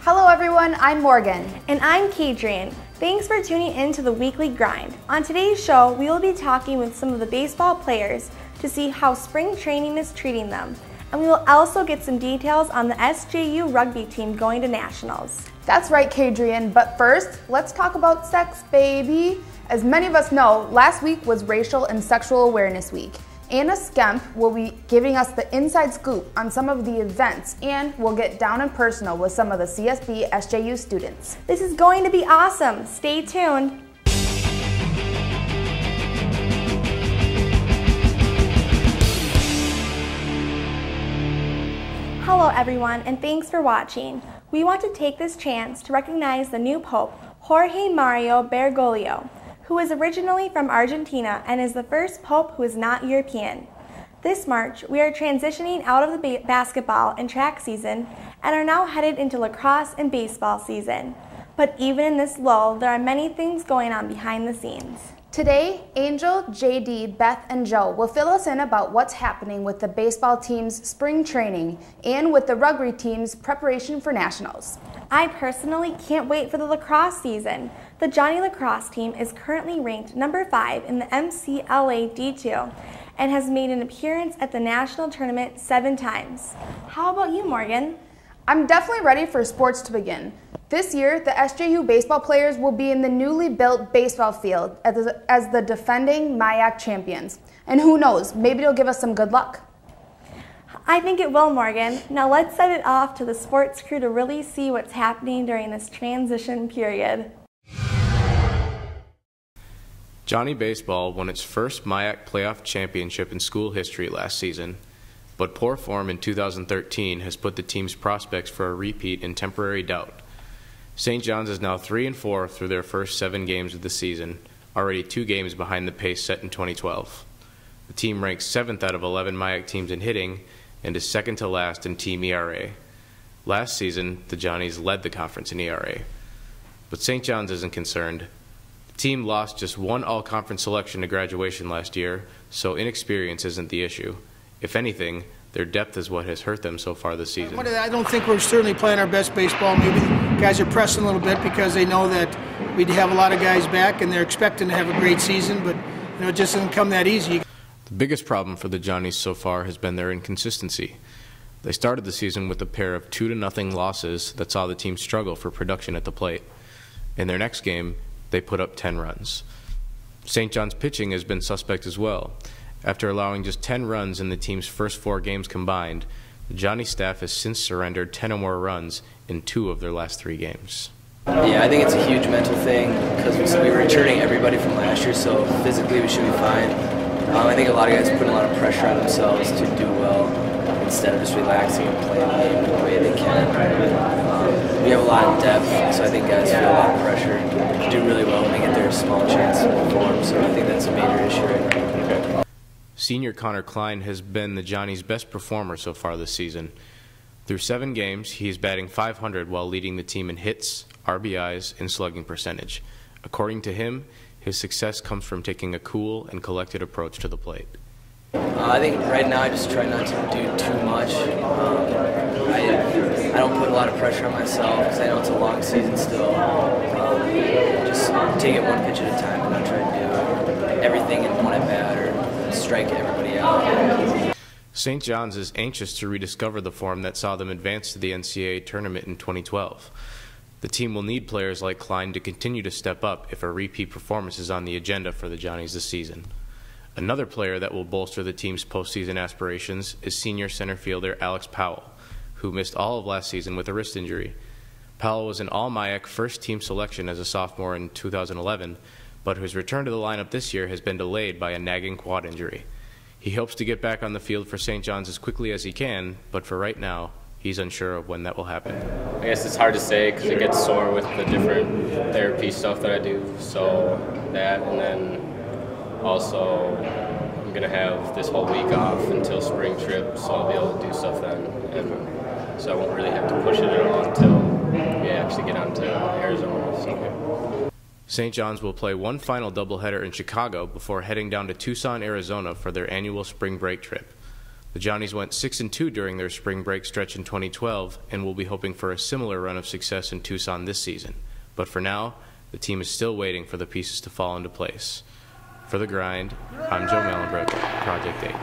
Hello everyone, I'm Morgan. And I'm Kadrian. Thanks for tuning in to the Weekly Grind. On today's show, we will be talking with some of the baseball players to see how spring training is treating them. And we will also get some details on the SJU rugby team going to nationals. That's right, Kadrian, but first, let's talk about sex, baby. As many of us know, last week was Racial and Sexual Awareness Week. Anna Skemp will be giving us the inside scoop on some of the events, and we'll get down and personal with some of the CSB SJU students. This is going to be awesome. Stay tuned. Hello everyone, and thanks for watching. We want to take this chance to recognize the new Pope, Jorge Mario Bergoglio, who is originally from Argentina and is the first Pope who is not European. This March, we are transitioning out of the basketball and track season and are now headed into lacrosse and baseball season. But even in this lull, there are many things going on behind the scenes. Today, Angel, JD, Beth, and Joe will fill us in about what's happening with the baseball team's spring training and with the rugby team's preparation for nationals. I personally can't wait for the lacrosse season. The Johnny lacrosse team is currently ranked number 5 in the MCLA D2 and has made an appearance at the national tournament 7 times. How about you, Morgan? I'm definitely ready for sports to begin. This year, the SJU baseball players will be in the newly built baseball field as the defending MIAC champions. And who knows, maybe it'll give us some good luck. I think it will, Morgan. Now let's set it off to the sports crew to really see what's happening during this transition period. Johnny Baseball won its first MIAC playoff championship in school history last season, but poor form in 2013 has put the team's prospects for a repeat in temporary doubt. St. John's is now 3-4 through their first 7 games of the season, already 2 games behind the pace set in 2012. The team ranks 7th out of 11 MIAC teams in hitting and is second to last in team ERA. Last season, the Johnnies led the conference in ERA. But St. John's isn't concerned. The team lost just 1 all-conference selection to graduation last year, so inexperience isn't the issue. If anything, their depth is what has hurt them so far this season. I don't think we're certainly playing our best baseball. Maybe guys are pressing a little bit because they know that we'd have a lot of guys back and they're expecting to have a great season, but it just doesn't come that easy. The biggest problem for the Johnnies so far has been their inconsistency. They started the season with a pair of 2-0 losses that saw the team struggle for production at the plate. In their next game, they put up 10 runs. St. John's pitching has been suspect as well. After allowing just 10 runs in the team's first 4 games combined, the Johnny staff has since surrendered 10 or more runs in 2 of their last 3 games. Yeah, I think it's a huge mental thing because we were returning everybody from last year, so physically we should be fine. I think a lot of guys put a lot of pressure on themselves to do well instead of just relaxing and playing the game the way they can. We have a lot of depth, so I think guys feel a lot of pressure to do really well when they get their small chance to perform, so I think that's a major issue right now. Senior Connor Klein has been the Johnnies' best performer so far this season. Through 7 games, he is batting .500 while leading the team in hits, RBIs, and slugging percentage. According to him, his success comes from taking a cool and collected approach to the plate. I think right now I just try not to do too much. I don't put a lot of pressure on myself because I know it's a long season still. Just take it 1 pitch at a time and not try to do everything in one at bat or strike everybody out. St. John's is anxious to rediscover the form that saw them advance to the NCAA tournament in 2012. The team will need players like Klein to continue to step up if a repeat performance is on the agenda for the Johnnies this season. Another player that will bolster the team's postseason aspirations is senior center fielder Alex Powell, who missed all of last season with a wrist injury. Powell was an All-MIAC first-team selection as a sophomore in 2011, but his return to the lineup this year has been delayed by a nagging quad injury. He hopes to get back on the field for St. John's as quickly as he can, but for right now, he's unsure of when that will happen. I guess it's hard to say because it gets sore with the different therapy stuff that I do. So that, and then also I'm going to have this whole week off until spring trip, so I'll be able to do stuff then. And so I won't really have to push it at all until we actually get on to Arizona. So. St. John's will play one final doubleheader in Chicago before heading down to Tucson, Arizona for their annual spring break trip. The Johnnies went 6-2 during their spring break stretch in 2012 and will be hoping for a similar run of success in Tucson this season. But for now, the team is still waiting for the pieces to fall into place. For The Grind, I'm Joe Mellenbrook, Project 8.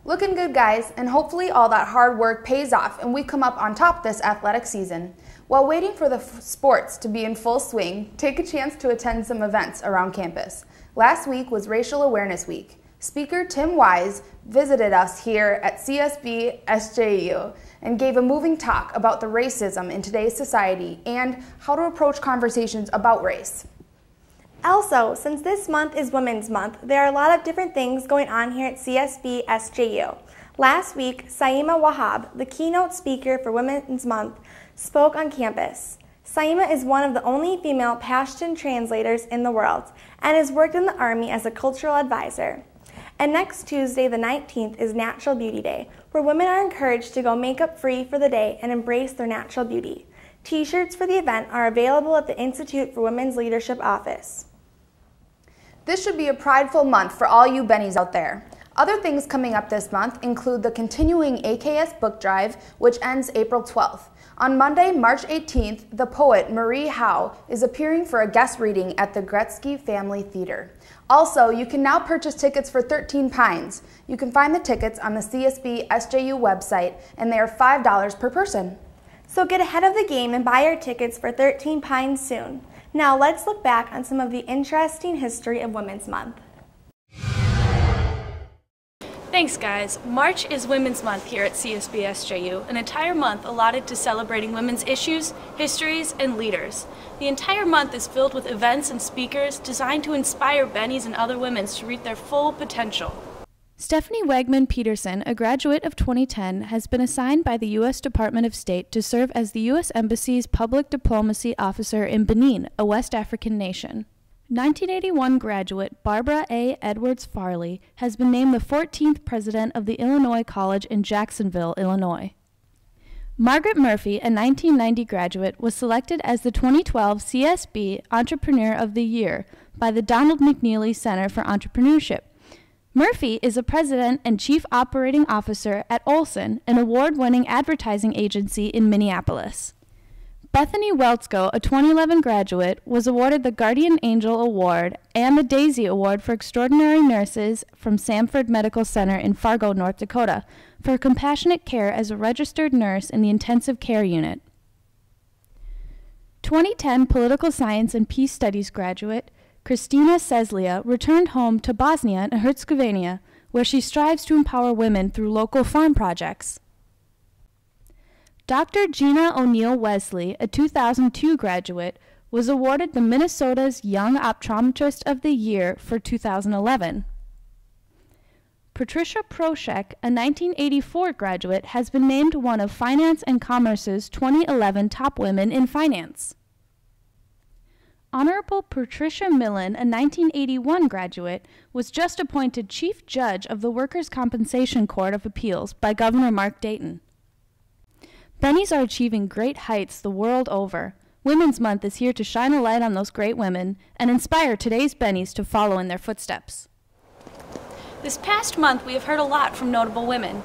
Looking good, guys, and hopefully all that hard work pays off and we come up on top this athletic season. While waiting for the sports to be in full swing, take a chance to attend some events around campus. Last week was Racial Awareness Week. Speaker Tim Wise visited us here at CSB SJU and gave a moving talk about the racism in today's society and how to approach conversations about race. Also, since this month is Women's Month, there are a lot of different things going on here at CSB SJU. Last week, Saima Wahab, the keynote speaker for Women's Month, spoke on campus. Saima is one of the only female Pashtun translators in the world and has worked in the Army as a cultural advisor. And next Tuesday, the 19th, is Natural Beauty Day, where women are encouraged to go makeup-free for the day and embrace their natural beauty. T-shirts for the event are available at the Institute for Women's Leadership office. This should be a prideful month for all you Bennies out there. Other things coming up this month include the continuing AKS book drive, which ends April 12th. On Monday, March 18th, the poet Marie Howe is appearing for a guest reading at the Gretzky Family Theater. Also, you can now purchase tickets for 13 Pines. You can find the tickets on the CSB SJU website, and they are $5 per person. So get ahead of the game and buy your tickets for 13 Pines soon. Now let's look back on some of the interesting history of Women's Month. Thanks, guys. March is Women's Month here at CSB SJU, an entire month allotted to celebrating women's issues, histories, and leaders. The entire month is filled with events and speakers designed to inspire Bennies and other women to reach their full potential. Stephanie Wegman Peterson, a graduate of 2010, has been assigned by the U.S. Department of State to serve as the U.S. Embassy's Public Diplomacy Officer in Benin, a West African nation. 1981 graduate Barbara A. Edwards Farley has been named the 14th president of the Illinois College in Jacksonville, Illinois. Margaret Murphy, a 1990 graduate, was selected as the 2012 CSB Entrepreneur of the Year by the Donald McNeely Center for Entrepreneurship. Murphy is a president and chief operating officer at Olson, an award-winning advertising agency in Minneapolis. Bethany Weltzko, a 2011 graduate, was awarded the Guardian Angel Award and the Daisy Award for Extraordinary Nurses from Sanford Medical Center in Fargo, North Dakota, for compassionate care as a registered nurse in the intensive care unit. 2010 Political Science and Peace Studies graduate Kristina Seslia returned home to Bosnia and Herzegovina, where she strives to empower women through local farm projects. Dr. Gina O'Neill Wesley, a 2002 graduate, was awarded the Minnesota's Young Optometrist of the Year for 2011. Patricia Proshek, a 1984 graduate, has been named one of Finance and Commerce's 2011 Top Women in Finance. Honorable Patricia Millen, a 1981 graduate, was just appointed Chief Judge of the Workers' Compensation Court of Appeals by Governor Mark Dayton. Bennies are achieving great heights the world over. Women's Month is here to shine a light on those great women and inspire today's Bennies to follow in their footsteps. This past month, we have heard a lot from notable women.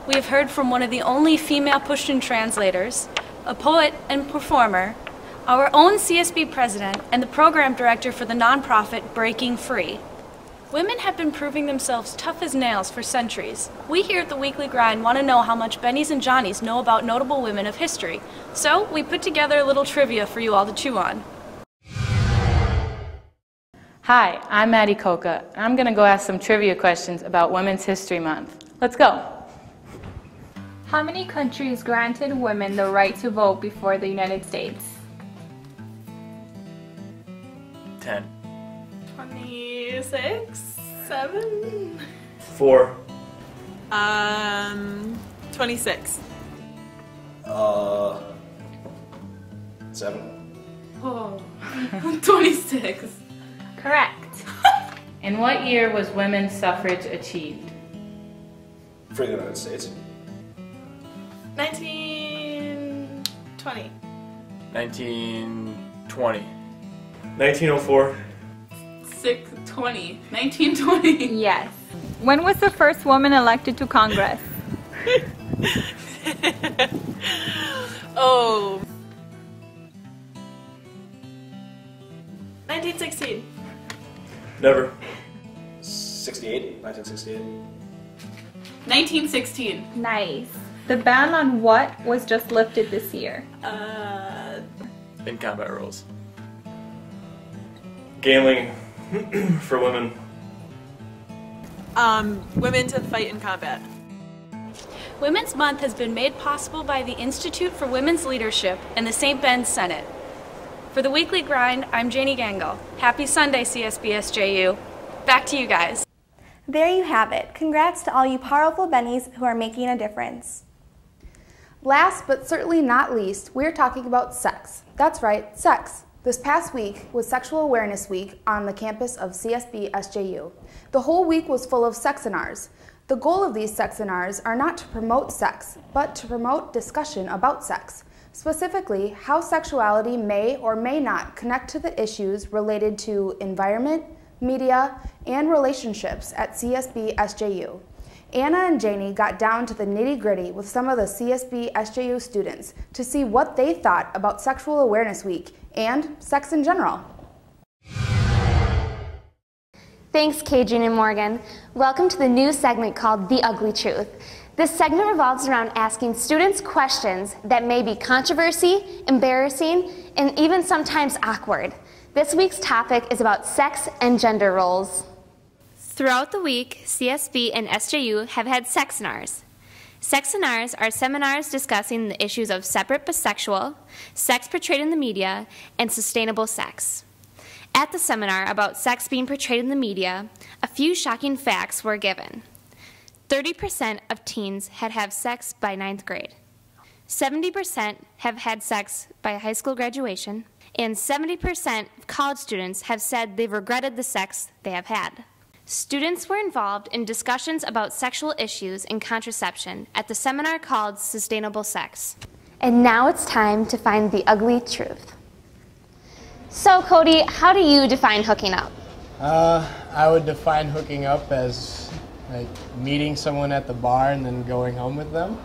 We have heard from one of the only female Pashtun translators, a poet and performer, our own CSB president, and the program director for the nonprofit Breaking Free. Women have been proving themselves tough as nails for centuries. We here at the Weekly Grind want to know how much Bennies and Johnnies know about notable women of history. So we put together a little trivia for you all to chew on. Hi, I'm Maddie Coca, and I'm going to go ask some trivia questions about Women's History Month. Let's go. How many countries granted women the right to vote before the United States? 10. 26? 7? 4. 26. 7. Oh, 26. Correct. In what year was women's suffrage achieved? For the United States. 1920. 1920. 1904. 1920. Yes. When was the first woman elected to Congress? Oh. 1916. Never. 1968. 1916. Nice. The ban on what was just lifted this year? In combat rules. Gambling for women. Women to fight in combat. Women's Month has been made possible by the Institute for Women's Leadership and the St. Ben's Senate. For the Weekly Grind, I'm Janie Gangle. Happy Sunday, CSB SJU. Back to you guys. There you have it. Congrats to all you powerful bennies who are making a difference. Last but certainly not least, we're talking about sex. That's right, sex. This past week was Sexual Awareness Week on the campus of CSB SJU. The whole week was full of sexinars. The goal of these sexinars are not to promote sex, but to promote discussion about sex. Specifically, how sexuality may or may not connect to the issues related to environment, media, and relationships at CSB SJU. Anna and Janie got down to the nitty-gritty with some of the CSB SJU students to see what they thought about Sexual Awareness Week and sex in general. Thanks, Kadrian and Morgan. Welcome to the new segment called The Ugly Truth. This segment revolves around asking students questions that may be controversy, embarrassing, and even sometimes awkward. This week's topic is about sex and gender roles. Throughout the week, CSB and SJU have had sexinars. Sexinars are seminars discussing the issues of separate but sexual, sex portrayed in the media, and sustainable sex. At the seminar about sex being portrayed in the media, a few shocking facts were given. 30% of teens had sex by 9th grade. 70% have had sex by high school graduation, and 70% of college students have said they've regretted the sex they have had. Students were involved in discussions about sexual issues and contraception at the seminar called Sustainable Sex. And now it's time to find the ugly truth. So, Cody, how do you define hooking up? I would define hooking up as like meeting someone at the bar and then going home with them.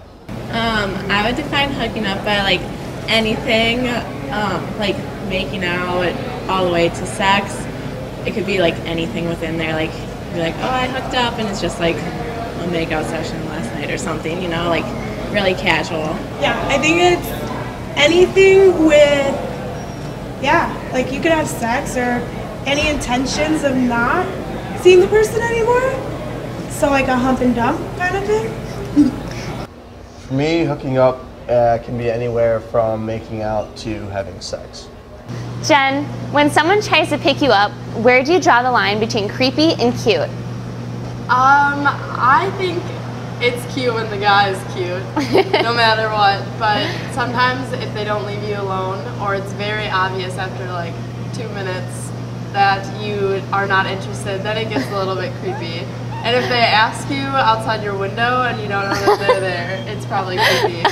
I would define hooking up by like anything, like making out all the way to sex. It could be like anything within there, like you're like, oh, I hooked up, and it's just like a makeout session last night or something, you know, like really casual. Yeah, I think it's anything with, like you could have sex or any intentions of not seeing the person anymore. So like a hump and dump kind of thing. For me, hooking up can be anywhere from making out to having sex. Jen, when someone tries to pick you up, where do you draw the line between creepy and cute? I think it's cute when the guy is cute, no matter what, but sometimes if they don't leave you alone, or it's very obvious after like 2 minutes that you are not interested, then it gets a little bit creepy. And if they ask you outside your window and you don't know that they're there, it's probably creepy.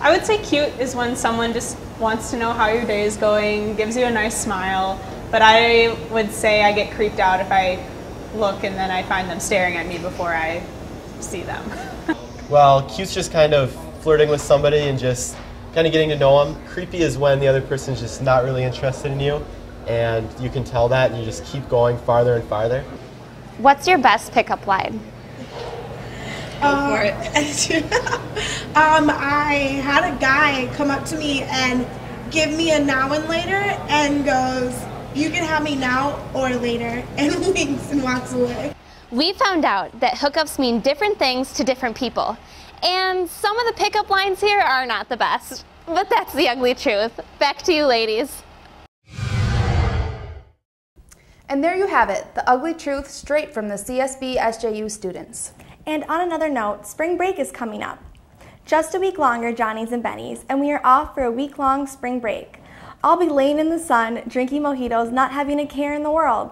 I would say cute is when someone just wants to know how your day is going, gives you a nice smile, but I would say I get creeped out if I look and then I find them staring at me before I see them. Well, cute's just kind of flirting with somebody and just kind of getting to know them. Creepy is when the other person's just not really interested in you, and you can tell that and you just keep going farther and farther. What's your best pickup line? Go for it. I had a guy come up to me and give me a now and later and goes, you can have me now or later, and winks and walks away. We found out that hookups mean different things to different people, and some of the pickup lines here are not the best, but that's the ugly truth. Back to you, ladies. And there you have it, the ugly truth straight from the CSB SJU students. And on another note, spring break is coming up. Just a week longer, Johnnies and Bennies, and we are off for a week-long spring break. I'll be laying in the sun, drinking mojitos, not having a care in the world.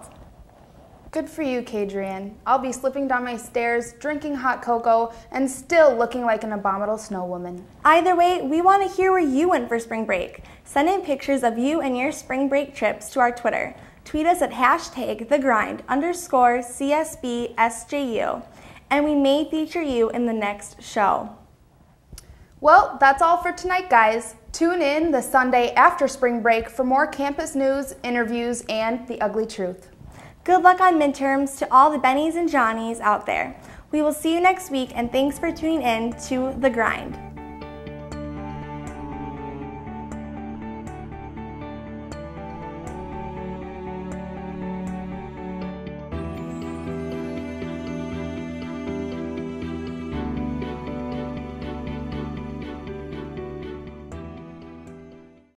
Good for you, Kadrian. I'll be slipping down my stairs, drinking hot cocoa, and still looking like an abominable snow woman. Either way, we want to hear where you went for spring break. Send in pictures of you and your spring break trips to our Twitter. Tweet us at #thegrind_CSBSJU. and we may feature you in the next show. Well, that's all for tonight, guys. Tune in the Sunday after spring break for more campus news, interviews, and the ugly truth. Good luck on midterms to all the Bennies and Johnnies out there. We will see you next week, and thanks for tuning in to The Grind.